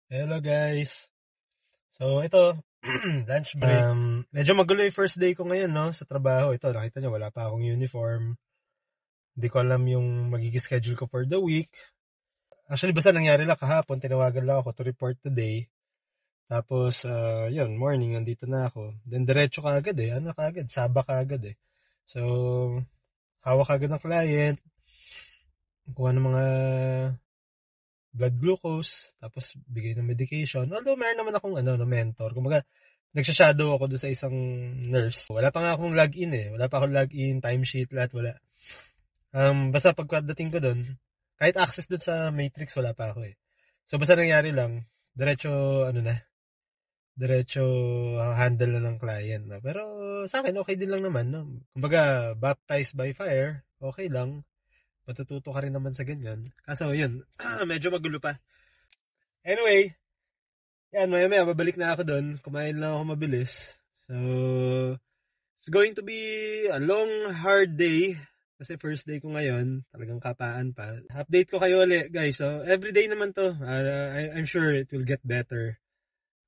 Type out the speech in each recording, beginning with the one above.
Hello guys. So ito, lunch break. Medyo magulo yung first day ko ngayon, no, sa trabaho. Ito, nakita nyo, wala pa akong uniform. Hindi ko alam yung magiging schedule ko for the week. Actually, basta nangyari lang kahapon, tinawagan lang ako to report today. Tapos, yun, morning, nandito na ako. Then, diretso ka agad eh. Ano ka agad? Saba ka agad eh. So, hawak agad ng client. Kuha ng mga blood glucose. Tapos, bigay ng medication. Although, meron naman akong mentor. Kumbaga, nagsha-shadow ako doon sa isang nurse. Wala pa nga akong login eh. Wala pa akong login, timesheet, lahat wala. Basta pagdating ko doon, kahit access doon sa Matrix, wala pa ako eh. So, basta nangyari lang, diretso handle na ng client. No? Pero sa akin, okay din lang naman. No? Kumbaga, baptized by fire, okay lang. Matututo ka rin naman sa ganyan. Kaso yun, medyo magulo pa. Anyway, yan, maya-maya, babalik na ako doon. Kumain lang ako mabilis. So, it's going to be a long, hard day. Kasi first day ko ngayon, talagang kapaan pa. Update ko kayo ulit, guys. So, everyday naman to. I'm sure it will get better.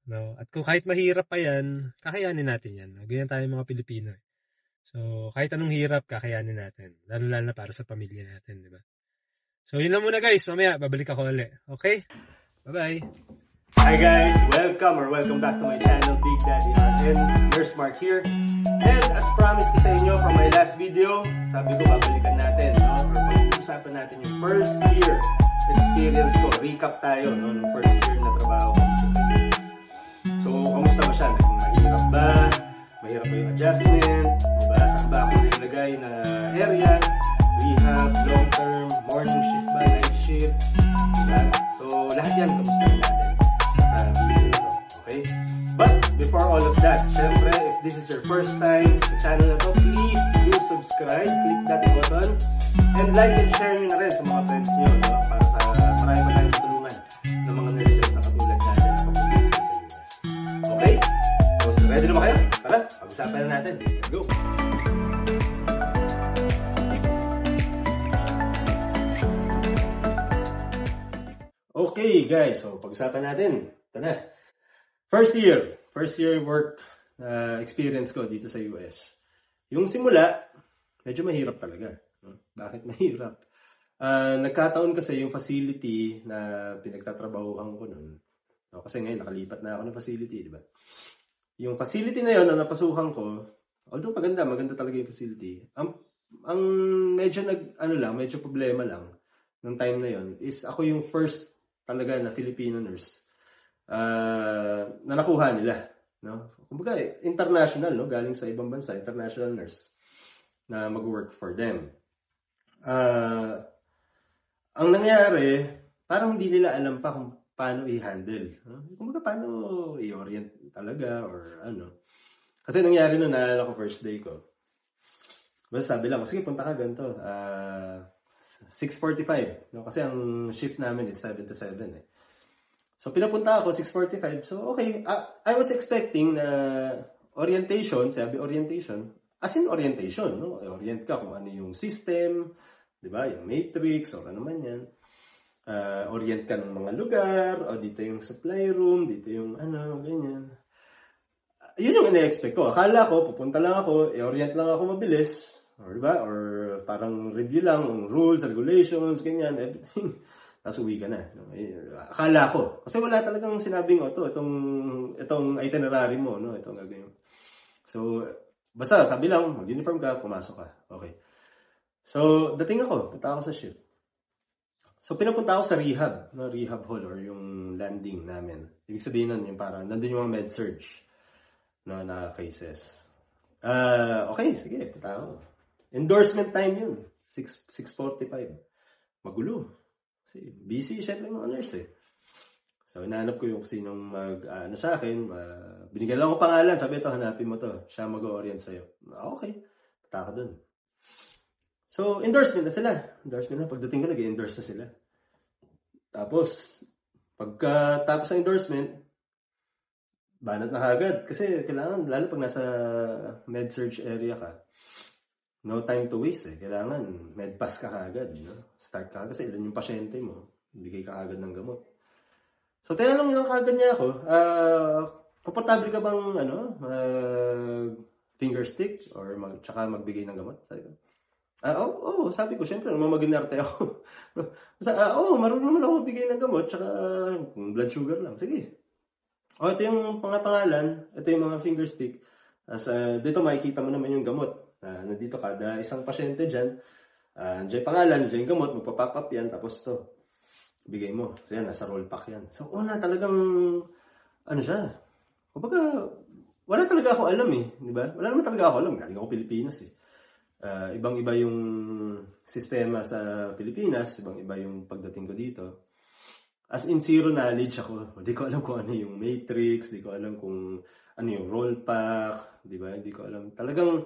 No? At kung kahit mahirap pa yan, kakayanin natin yan. Ganyan tayo mga Pilipino. So, kahit anong hirap, kakayanin natin. Lalo-lalo na para sa pamilya natin, di ba? So, yun lang muna, guys. Mamaya, babalik ako ulit. Okay? Bye-bye! Hi guys, welcome back to my channel, Big Daddy RN. Nurse Mark here. And as promised ko sa inyo from my last video, sabi ko babalikan natin, no? Or pag-usapan natin yung first year experience ko. Recap tayo, no? Nung first year na trabaho ko dito sa US. So, kamusta ba siya? Mahirap ba? Mahirap ba yung adjustment? Diba? Saan ba ako nilagay na area? Rehab, long term, morning shift ba, night shift? Diba? So, lahat yan, kamusta natin? Okay? But before all of that, syempre, if this is your first time sa channel na to, please do subscribe, click that button, and like and share nyo na rin sa mga friends nyo, no? Para sa marami pa tayong tulungan ng mga nurses na katulad natin na kapunta sa US. Okay? So, ready na ba kayo? Tara, pag-usapan na natin. Let's go! Okay guys, so pag-usapan natin. Ito na. First year work experience ko dito sa US. Yung simula, medyo mahirap talaga. Bakit mahirap? Nagkataon kasi yung facility na pinagtatrabahuhan ko nun. Kasi ngayon nakalipat na ako ng facility, di ba? Yung facility na yon na napasukan ko, although maganda talaga yung facility. Ang medyo medyo problema lang nung time na yon is ako yung first talaga na Filipino nurse na nakuha nila, no? Kumbaga international, no? Galing sa ibang bansa, international nurse na mag-work for them. Ang nangyari, parang hindi nila alam pa kung paano i-handle, no? Kumbaga paano i-orient talaga or ano. Kasi nangyari noon, naalala ko first day ko. Basta sabi lang, sige punta ka ganito. 6:45, no? Kasi ang shift namin is 7 to 7 eh. So, pinapunta ako, 6:45. So, okay. I was expecting na orientation, sabi orientation, as in orientation, no? Orient ka kung ano yung system, di ba? Yung matrix, o ano man yan. Orient ka ng mga lugar, o dito yung supply room, dito yung ano, ganyan. Yun yung ina-expect ko. Akala ko, pupunta lang ako, orient lang ako mabilis, or diba? Or parang review lang, rules, regulations, ganyan, everything. Tapos uwi ka na. Akala ko. Kasi wala talagang sinabing, itong itinerary mo, no? Itong gagawin mo. So, basta sabi lang, mag-uniform ka, pumasok ka. Okay. So, dating ako, punta ako sa shift. So, pinapunta ako sa rehab, no? Rehab hall or yung landing namin. Ibig sabihin nun, yung parang, nandun yung mga med-surg, no, na cases. Okay, sige, punta ako. Endorsement time yun. 6:45. Magulo. Kasi busy, syempre mga nurse eh. So, inaanap ko yung sinong sa akin. Binigyan lang ako pangalan. Sabi ito, hanapin mo to. Siya mag-orient sa'yo. Okay. Punta ka dun. So, endorsement na sila. Endorsement na. Pagdating ko, nag-endorse na sila. Tapos, pagkatapos ng endorsement, banat na agad. Kasi kailangan, lalo pag nasa med-surg area ka, no time to waste eh. Kailangan med-pass ka agad, no? Start ka kasi ilan yung pasyente mo. Bigay ka agad ng gamot. So, tinanong lang kagad niya ako, komportable ka bang, finger stick or tsaka magbigay ng gamot? Sabi ko, sabi ko, syempre, mamaginarte ako. Marunong naman ako magbigay ng gamot, tsaka kung blood sugar lang, sige. Ito yung mga pangalan, ito yung mga finger stick. Dito makikita mo naman yung gamot. Nandito kada isang pasyente dyan, dyan pangalan, dyan yung gamot, magpa-pop up yan, tapos to, bigay mo. So yan, nasa roll pack yan. So talagang, siya, kumbaga, wala talaga ako alam di ba? Wala naman talaga ako alam, galing ako Pilipinas ibang-iba yung sistema sa Pilipinas, ibang-iba yung pagdating ko dito. As in, zero knowledge ako. Hindi ko alam kung ano yung matrix, hindi ko alam kung ano yung roll pack, di ba? Hindi ko alam. Talagang,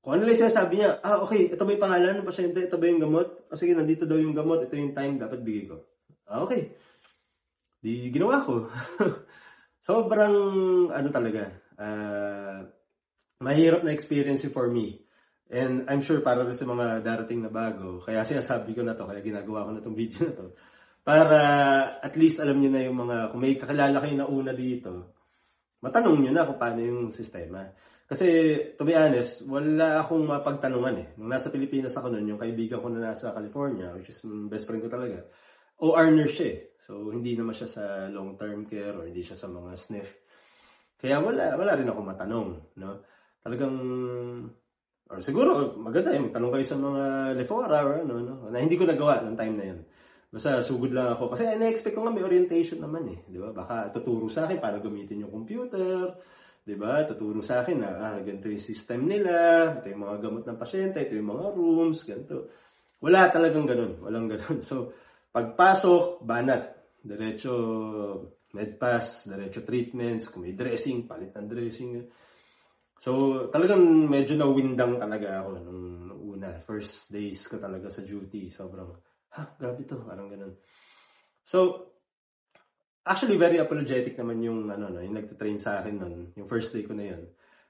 kung ano lang sinasabi niya, okay, ito ba yung pangalan ng pasyente, ito ba yung gamot? Sige, nandito daw yung gamot, ito yung time, dapat bigay ko. Okay. Di ginawa ko. Sobrang, talaga, mahirap na experience for me. And I'm sure para sa mga darating na bago, kaya sinasabi ko na to, kaya ginagawa ko na tong video na to, para at least alam niyo na yung mga, kung may kakilala kayo na una dito, matanong niyo na kung paano yung sistema. Kasi, to be honest, wala akong mapagtanungan Nung nasa Pilipinas ako noon, yung kaibigan ko na nasa California, which is best friend ko talaga, OR nurse siya So, hindi naman siya sa long-term care or hindi siya sa mga SNF. Kaya wala rin ako matanong, no? Talagang, or siguro, maganda magtanong kayo sa mga Lefora or no? Na hindi ko nagawa ng time na yun. Basta sugod lang ako. Kasi na-expect ko nga may orientation naman di ba? Baka tuturo sa akin paano gamitin yung computer, di ba? Tuturo sa akin na ganito yung system nila, ito yung mga gamot ng pasyente, ito yung mga rooms, ganito. Wala talagang ganun. Walang ganun. So, pagpasok, banat. Diretso medpass, diretso treatments, kung may dressing, palit ng dressing. So, talagang medyo nawindang talaga ako nung una. First days ko talaga sa duty. Sobrang, grabe to. Parang ganun. So, actually, very apologetic naman yung, yung nagtitrain sa akin nun. Yung first day ko na yun.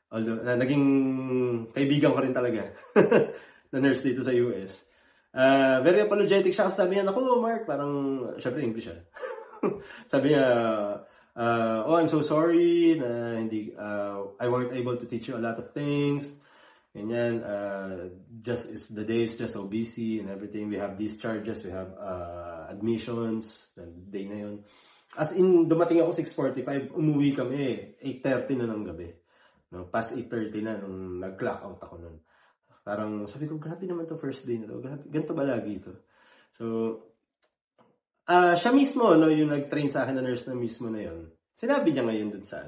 Although, naging kaibigan ko rin talaga na nurse dito sa US. Very apologetic siya. Sabi niya, Mark, parang, syempre English sabi niya, I'm so sorry na hindi, I weren't able to teach you a lot of things. Ganyan, the day is just so busy and everything. We have discharges, we have admissions, the day na yun. As in, dumating ako 6:45, umuwi kami 8:30 na ng gabi. No, past 8:30 na nung nag-clock out ako nun. Parang sabi ko, grabe naman to first day na to. Grabe, ganito ba lagi ito? So, siya mismo, yung nag-train sa akin na nurse na mismo na yun, sinabi niya ngayon dun sa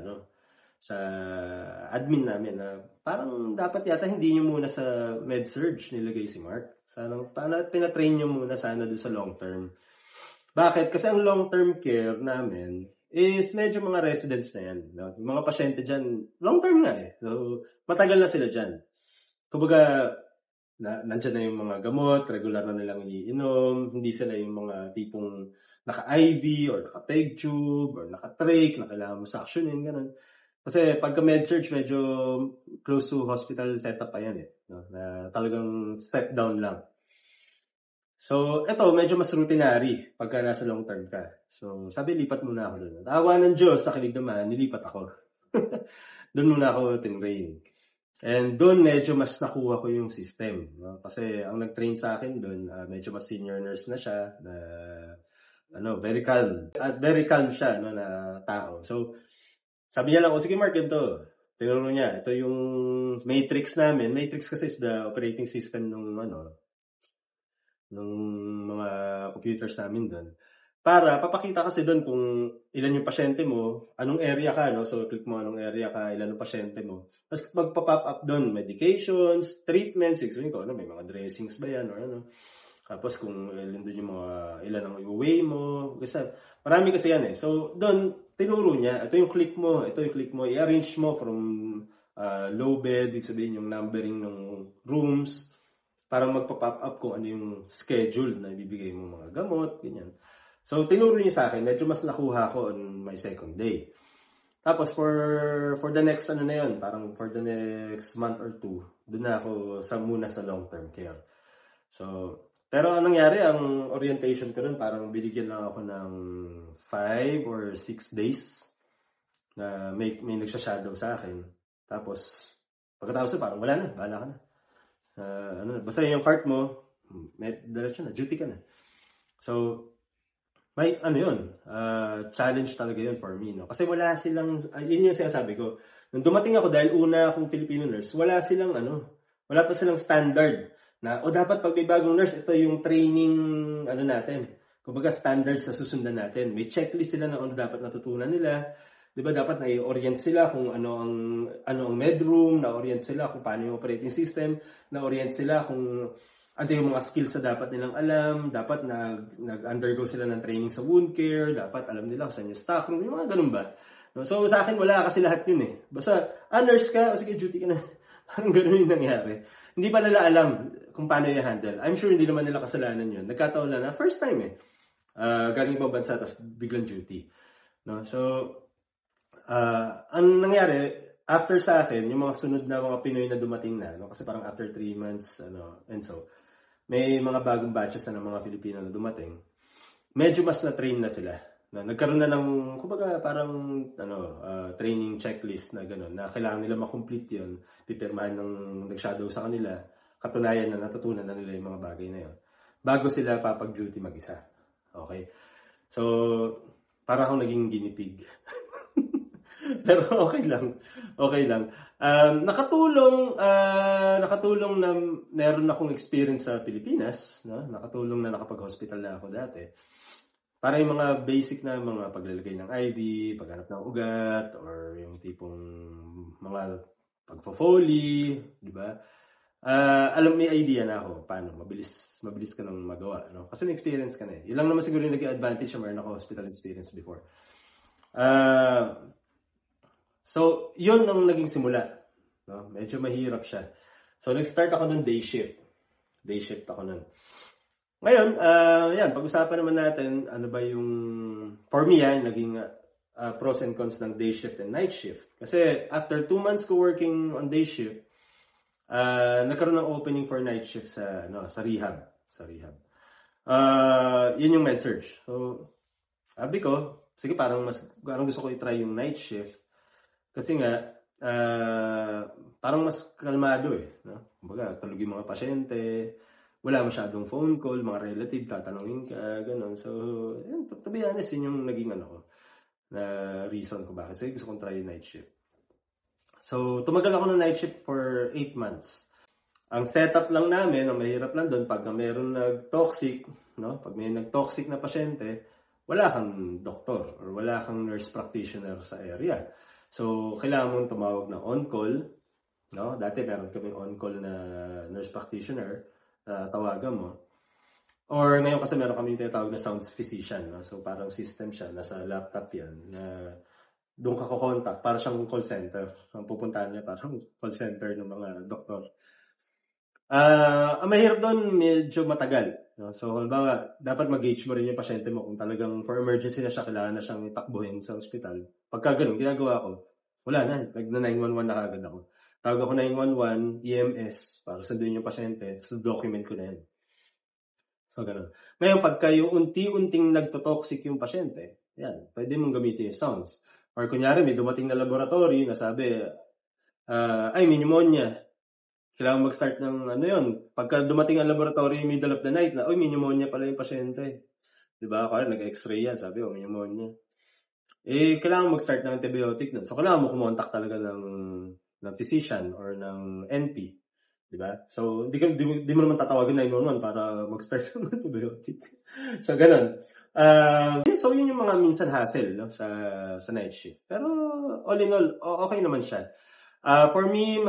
admin namin na parang dapat yata hindi nyo muna sa med-surg nilagay si Mark. Paano pinatrain nyo muna sana dun sa long-term. Bakit? Kasi ang long-term care namin is medyo mga residents na yan. No? Yung mga pasyente dyan, long-term nga So, matagal na sila dyan. Kumbaga, nandyan na yung mga gamot, regular na nilang iniinom, hindi sila yung mga tipong naka-IV or naka-peg tube or naka-trach na kailangan mo suctionin, ganun. Kasi pagka med-surg, medyo close to hospital setup pa yan no? Na talagang step down lang. So, ito, medyo mas routinary pagka nasa long term ka. So, sabi, lipat muna ako doon. Tawa ng Diyos, sa kilig naman, nilipat ako. Doon muna ako tinrain. And doon medyo mas nakuha ko yung system. No? Kasi ang nag-train sa akin doon, medyo mas senior nurse na siya. Very calm. At very calm siya na tao. So, sabi niya lang, sige Mark, ito. Tinuro niya, ito yung matrix namin. Matrix kasi is the operating system nung mga computers namin doon. Para papakita kasi doon kung ilan yung pasyente mo, anong area ka, no? So, click mo anong area ka, ilan yung pasyente mo. Tapos magpa-pop up doon, medications, treatments, explain ko, may mga dressings ba yan, or ano. Tapos kung ilan doon yung mga, ilan ang i-weigh mo. Kasi, marami kasi yan So, doon, tinuro niya, ito yung click mo, i-arrange mo from low bed, ibig sabihin yung numbering ng rooms, para magpa-pop up kung ano yung schedule na ibibigay mo mga gamot, ganyan. So, tinuro niya sa akin, medyo mas nakuha ko on my second day. Tapos, for the next, parang for the next month or two, doon na ako muna sa long-term care. So, pero anong nangyari, ang orientation ko nun, parang binigyan lang ako ng 5 or 6 days na may nagsha-shadow sa akin. Tapos, pagkatapos parang wala na, bahala ka na. Basta yung cart mo, may diretso na, duty ka na. So, may challenge talaga yun for me, no? Kasi wala silang, yun yung sinasabi ko. Nung dumating ako, dahil una akong Filipino nurse, wala pa silang standard na, dapat pag may bagong nurse, ito yung training, natin. Kumbaga, standards na susundan natin. May checklist sila na dapat natutunan nila. Diba, dapat na-orient sila kung ano ang medroom, na-orient sila kung paano yung operating system, na-orient sila kung ano yung mga skills na dapat nilang alam, dapat nag-undergo sila ng training sa wound care, dapat alam nila kung saan yung stock room, yung mga ganun ba. No? So sa akin, wala kasi lahat yun eh. Basta, nurse ka, sige, duty ka na. Parang ganun yung nangyari. Hindi pa nila alam kung paano i-handle. I'm sure hindi naman nila kasalanan yun. Nagkataon lang na, first time eh. Galing ibang bansa, tapos biglang duty. No? So, ang nangyari, after sa akin, yung mga sunod na mga Pinoy na dumating na, no? Kasi parang after 3 months, and so, may mga bagong batches na ng mga Filipino na dumating. Medyo mas na-train na sila. Na nagkaroon na ng, kumbaga, parang training checklist na gano'n, na kailangan nila makomplete yun, pipirmahan ng nag-shadow sa kanila, katunayan na natutunan na nila yung mga bagay na yun. Bago sila papag-duty mag-isa. Okay? So, para akong naging guinea pig. Pero okay lang. Nakatulong na meron akong experience sa Pilipinas, no? Nakatulong na nakapag-hospital na ako dati. Para yung mga basic na mga paglalagay ng IV, paghanap ng ugat, or yung tipong mga pagfo-foley, di ba? May idea na ako paano mabilis ka nang magawa, no? Kasi may experience ka na eh. Yun lang naman siguro yung naging advantage na meron ako hospital experience before. So, yun ang naging simula. No? Medyo mahirap siya. So, nag-start ako ng day shift. Day shift ako nun. Ngayon, pag-usapan naman natin, ano ba yung, for me naging pros and cons ng day shift and night shift. Kasi, after 2 months ko working on day shift, nagkaroon ng opening for night shift sa rehab. Yun yung med-surg. So, sabi ko, sige, parang gusto ko i-try yung night shift. Kasi nga, parang mas kalmado eh. No? Kumbaga, tulog yung mga pasyente, wala masyadong phone call, mga relative, tatanungin ka, gano'n. So, to be honest, yun yung naging na reason ko bakit. Kasi gusto kong try yung night shift. So, tumagal ako ng night shift for 8 months. Ang setup lang namin, ang mahirap lang doon, pag mayroon nag-toxic, no? Pag may nag-toxic na pasyente, wala kang doktor or wala kang nurse practitioner sa area. So, kailangan mong tumawag na on-call. No? Dati meron kaming on-call na nurse practitioner na tawagan mo. Or ngayon kasi meron kami tinatawag na sound physician. No? So, parang system siya. Nasa laptop yan. Na doon ka kukontak. Para siyang call center. Ang pupuntahan niya parang call center ng mga doktor. Ang mahirap doon, medyo matagal. No? So, halimbawa, dapat mag-gauge mo rin yung pasyente mo kung talagang for emergency na siya, kailangan na siyang itakbuhin sa ospital. Pagka ganun, ginagawa ko, wala na, nag-911 na kagad ako. Tawag ako 911, EMS, para sunduin yung pasyente, so document ko na yan. So, ganun. Ngayon, pagka yung unti-unting nagtotoxic yung pasyente, yan, pwede mong gamitin yung sounds. Or kunyari, may dumating na laboratory na sabi, may pneumonia. Kailangan mag-start ng pagka dumating ang laboratory middle of the night na, may pneumonia pala yung pasyente. Diba? Kaya nag-x-ray yan, sabi, pneumonia. Kailangan mag-start ng antibiotic nun. So, kailangan mo kumontak talaga ng physician or ng NP. Diba? So, di mo naman tatawagin 911 para mag-start ng antibiotic. So, ganun. So, yun yung mga minsan hassle, no? sa night shift. Pero, all in all, okay naman siya. For me,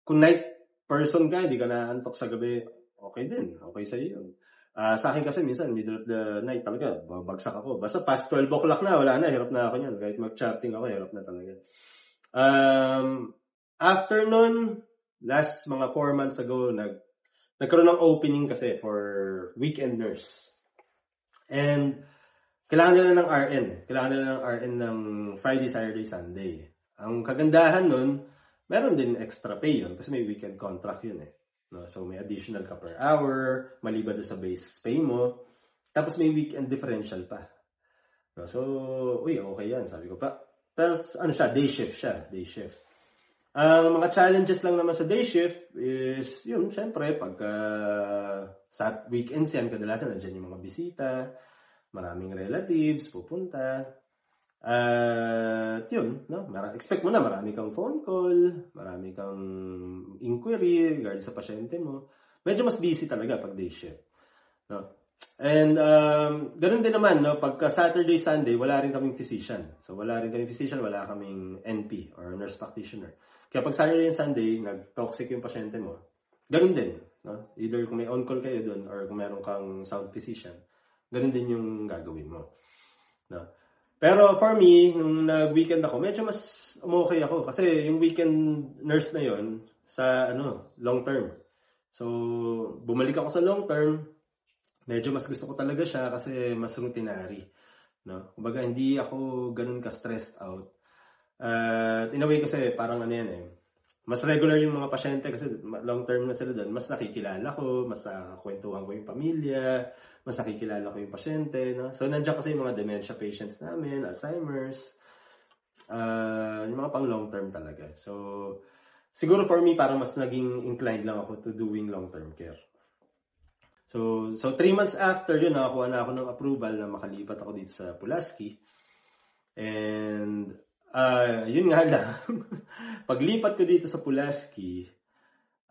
kung night person ka, hindi ka naantok sa gabi, okay din. Okay sa'yo yun. Sa akin kasi minsan, middle of the night talaga, babagsak ako. Basta past 12 o'clock na, wala na, hirap na ako yan. Kahit mag-charting ako, hirap na talaga. After nun, last mga 4 months ago, nagkaroon ng opening kasi for weekend nurse. And kailangan nila ng RN. Kailangan nila ng RN ng Friday, Saturday, Sunday. Ang kagandahan nun, meron din extra pay yun kasi may weekend contract yun eh. No? So may additional ka per hour, maliban sa base pay mo. Tapos may weekend differential pa. So, uy, okay yan, sabi ko pa. Pero ano siya, day shift. Ang mga challenges lang naman sa day shift is, yun, syempre, pagka sa weekends yan, kadalasan nandiyan yung mga bisita, maraming relatives, pupunta. At yun, no? Expect mo na marami kang phone call, marami kang inquiry regarding sa pasyente mo. Medyo mas busy talaga pag day shift. No? And ganun din naman, no? Pagka Saturday, Sunday, wala rin kaming physician. So wala kaming NP or nurse practitioner. Kaya pag Saturday and Sunday, nag-toxic yung pasyente mo, ganun din. No? Either kung may on-call kayo doon or kung meron kang sound physician, ganun din yung gagawin mo. No? Pero for me, nung nag-weekend ako, medyo mas okay ako. Kasi yung weekend nurse na yon sa long term. So, bumalik ako sa long term, medyo mas gusto ko talaga siya kasi mas routinary. No? Kumbaga, hindi ako ganun ka-stressed out. In a way kasi parang mas regular yung mga pasyente kasi long term na sila doon. Mas nakikilala ko, mas nakakwentuhan ko yung pamilya, mas nakikilala ko yung pasyente. No? So nandiyan kasi yung mga dementia patients namin, Alzheimer's, yung mga pang long term talaga. So siguro for me parang mas naging inclined lang ako to doing long term care. So 3 months after yun, nakakuha na ako ng approval na makalipat ako dito sa Pulaski. And yun nga lang, paglipat ko dito sa Pulaski,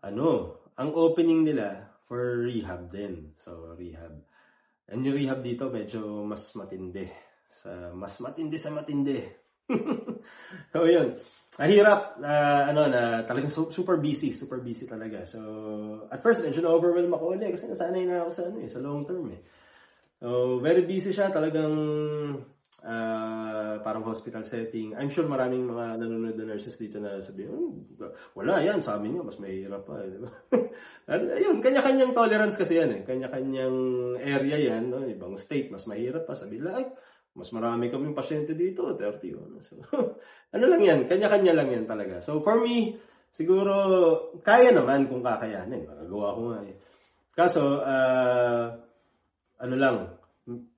ang opening nila for rehab din. So, rehab. And yung rehab dito medyo mas matindi. Mas matindi sa matindi. So, yun. Mahirap, na talagang super busy talaga. So, at first, medyo na-overwhelm ako ulit kasi nasanay na ako sa long term eh. So, very busy siya, talagang parang hospital setting. I'm sure maraming mga nanonood na nurses dito na sabihin, wala yan, sa amin yun, mas mahirap pa. Diba? Ayun, kanya-kanyang tolerance kasi yan eh. Kanya-kanyang area yan. No? Ibang state, mas mahirap pa. Sabi lang, mas marami kaming pasyente dito, 30. So, lang yan, kanya-kanya lang yan talaga. So for me, siguro, kaya naman kung kakayanin. Magagawa ko nga eh. Kaso,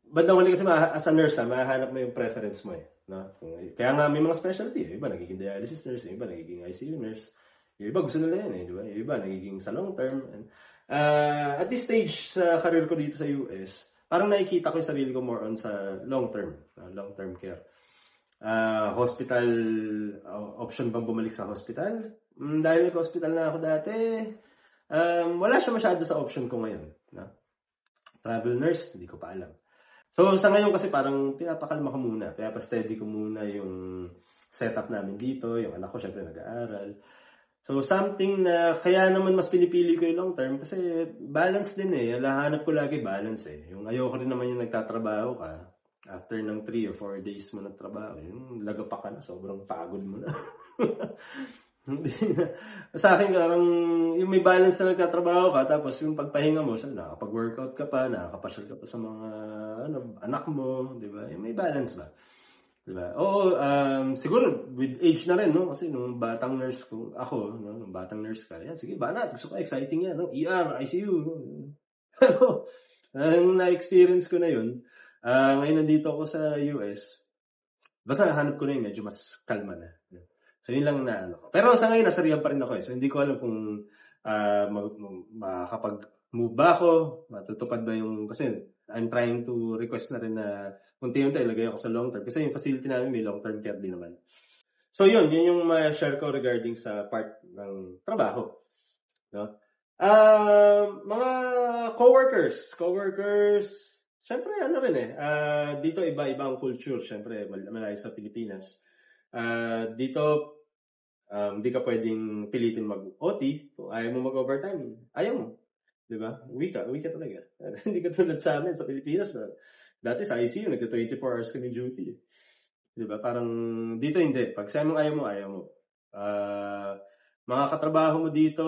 bandang huli kasi as a nurse, mahahanap mo yung preference mo eh. No? Kaya nga may mga specialty. Yung iba nagiging dialysis nurse, yung iba nagiging ICU nurse. Yung iba gusto nila yan eh. Di ba? Yung iba nagiging sa long term. And, at this stage sa career ko dito sa US, parang nakikita ko yung sarili ko more on sa long term care. Hospital, option bang bumalik sa hospital? Dahil nag-hospital na ako dati, wala siya masyado sa option ko ngayon. No? Travel nurse, hindi ko pa alam. So, sa ngayon kasi parang pinapakalma ko muna. Pinapa-steady ko muna yung setup namin dito. Yung anak ko syempre nag-aaral. So, something na kaya naman mas pinipili ko yung long term kasi balance din eh. Hanap ko lagi balance eh. Yung ayoko rin naman yung nagtatrabaho ka. After ng 3 or 4 days mo nagtrabaho, yung lagapak ka na, sobrang pagod mo na. Hindi na. Sa akin, parang yung may balance na nagtatrabaho ka, tapos yung pagpahinga mo, nakakapag-workout ka pa, nakakapasyal ka pa sa mga anak mo, di ba? Yung may balance ba? Di ba? Oo, siguro with age na rin, no? Kasi nung batang nurse ko, ako, no? Nung batang nurse ka, yan, sige, banat, gusto ko, exciting yan, no? ER, ICU, no? Pero, na-experience ko na yun. Ngayon nandito ako sa US, basta hanap ko na yun, medyo mas kalma na. So, yun lang na Pero sa ngayon, nasa rehab pa rin ako eh. So, hindi ko alam kung makakapag-move ba ako, matutupad ba yung, kasi I'm trying to request na rin na unti-unti ilagay ako sa long term. Kasi yung facility namin may long term care din naman. So, yun yung ma-share ko regarding sa part ng trabaho. No? Mga coworkers, syempre rin eh. Dito iba-iba ang culture, syempre, malayo sa Pilipinas. Dito, hindi ka pwedeng pilitin mag-OT. Kung ayaw mo mag-overtime, ayaw mo. Diba? Uwi ka talaga. Hindi ka tulad sa amin sa Pilipinas. Dati sa ICU, nagka-24 hours kami duty. Diba? Parang dito hindi. Pag sabi mo ayaw mo. Mga katrabaho mo dito,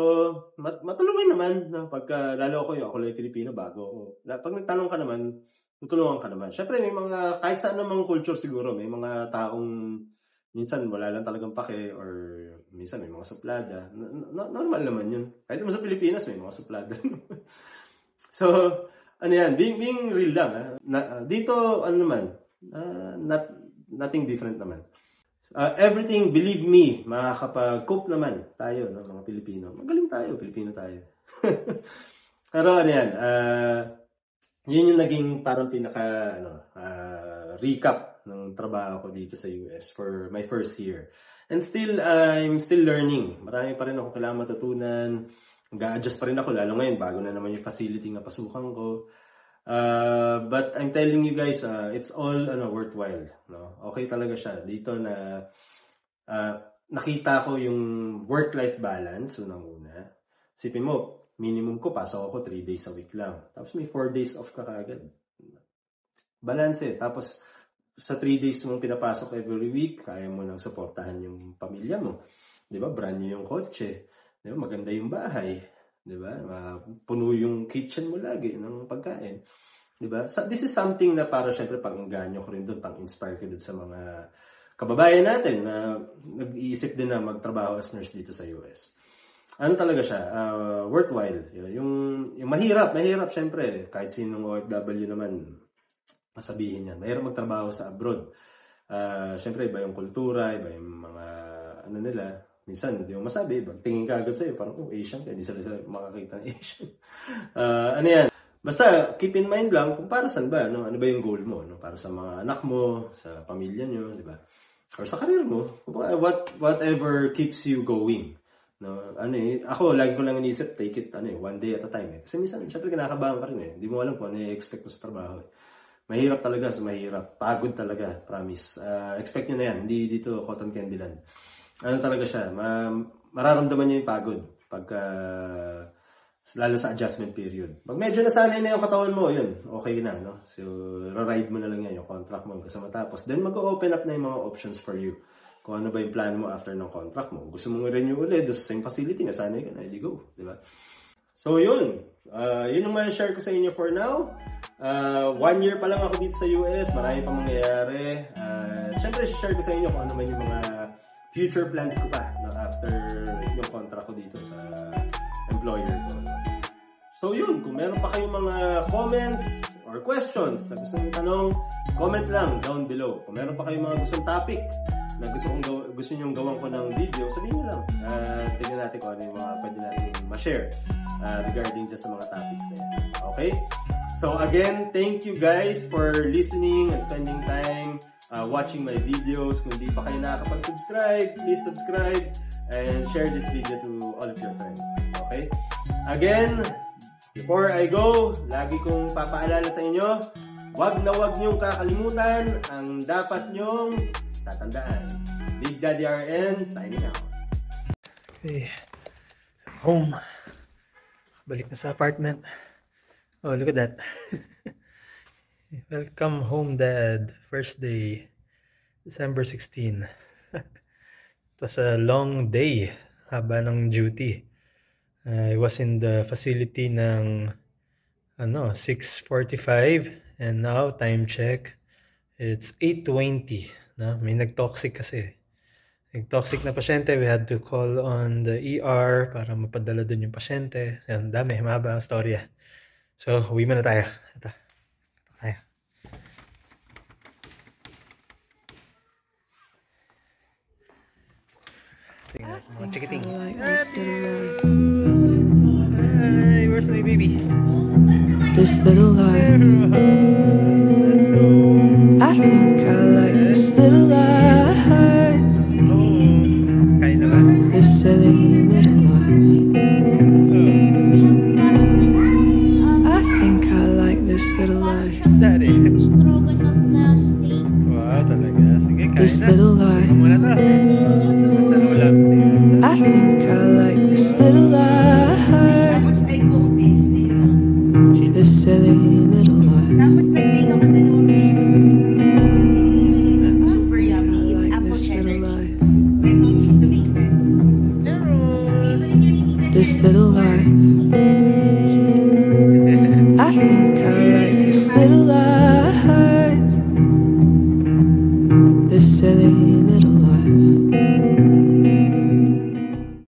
matulungan naman. No? Pagka, lalo ako lang Pilipino, bago ako. Pag nagtanong ka naman, tutulungan ka naman. Syempre, may mga, kahit saan namang culture siguro, may mga taong minsan wala lang talagang pake or minsan may mga suplada. Normal naman yun. Kahit naman sa Pilipinas may mga suplada. So, yan, being real lang. Dito, naman, Nothing different naman. Everything, believe me, makakapag-cope naman tayo, no, mga Pilipino. Magaling tayo, Pilipino tayo. Pero ano yan, yun yung naging parang recap ng trabaho ko dito sa US for my first year. And still, I'm still learning. Marami pa rin ako kailangan matutunan. Nag-a-adjust pa rin ako, lalo ngayon, bago na naman yung facility na pasukan ko. But I'm telling you guys, it's all worthwhile. No? Okay talaga siya. Dito na nakita ko yung work-life balance, unang-una. Sipin mo, minimum ko, pasok ako 3 days a week lang. Tapos may 4 days off ka kaagad. Balance eh. Tapos sa 3 days mong pinapasok every week, kaya mo nang suportahan yung pamilya mo. Di ba? Brand new yung kotse. Di ba? Maganda yung bahay. Di ba? Puno yung kitchen mo lagi ng pagkain. Di ba? This is something na para syempre pang-inganyo ko rin doon, pang-inspire ko doon sa mga kababayan natin na nag-iisip din na magtrabaho as nurse dito sa US. Ano talaga siya? Worthwhile. Yung mahirap syempre. Kahit sinong OFW naman, masabihin yan. Mahirap magtrabaho sa abroad. Syempre, iba yung kultura, iba yung mga nila. Minsan, hindi mo masabi. Tingin ka agad sa'yo. Parang, Asian ka. Hindi sila makakita ng Asian. Ano yan? Basta, keep in mind lang kung para saan ba. No? Ano ba yung goal mo? No? Para sa mga anak mo, sa pamilya nyo, di ba? Or sa career mo. Whatever keeps you going. No? Ako, lagi ko lang inisip, take it one day at a time. Kasi minsan, syempre, kinakabahan ka rin. Hindi mo alam kung ano i-expect mo sa trabaho. Mahirap talaga sa mahirap. Pagod talaga, promise. Expect nyo na yan. Hindi dito cotton candy land. Ano talaga siya? Mararamdaman nyo yung pagod. Lalo sa adjustment period. Pag medyo nasanay na yung katawan mo, yun, okay na, no? So, ride mo na lang yan, yung contract mo kasama matapos. Then, mag-open up na yung mga options for you. Kung ano ba yung plan mo after ng contract mo. Gusto mong renew ulit, sa same facility, nasanay ka na, edi go. Diba? So, yun. Yun yung ma-share ko sa inyo for now. 1 year pa lang ako dito sa US. Marami pa mangyayari. Siyempre, share ko sa inyo kung ano man yung mga future plans ko pa after yung contract ko dito sa employer ko. So yun, kung meron pa kayong mga comments or questions na gusto nyo tanong, comment lang down below. Kung meron pa kayong mga gustong topic na gusto nyo gawan ko ng video, sabihin nyo lang. Tignan natin kung ano yung mga pwede natin ma-share regarding dyan sa mga topics na yan. Okay? So again, thank you guys for listening and spending time watching my videos. Kung di pa kayo nakakapag-subscribe, please subscribe and share this video to all of your friends. Okay? Again, before I go, lagi kong papaalala sa inyo, wag niyong kakalimutan ang dapat nyong tatandaan. Big Daddy RN, signing out. Okay. Home. Balik na sa apartment. Oh, look at that. Welcome home, Dad. First day, December 16. It was a long day. Haba ng duty. I was in the facility ng 6:45 and now time check, it's 8:20. No? May nag-toxic kasi. Nag-toxic na pasyente, we had to call on the ER para mapadala dun yung pasyente. Yan, dami, mahaba ang storya. So, uwi muna tayo. Ito. Tayo. Tingnan natin mga chikiting. Hi, where's my baby? This little life. I think I like this little life. Kain na ba? This silly little life. I think I like this little life. Daddy. Wow, talaga. Sige, kain This na. little life. Muna to. Nasaan ulam? I think I like this little life. Tapos ay coatis nila. This silly little life. Tapos nag-make ako dalawang baby. Super I yummy. It's like apple this cheddar. little life. My mom used to make that. This little life.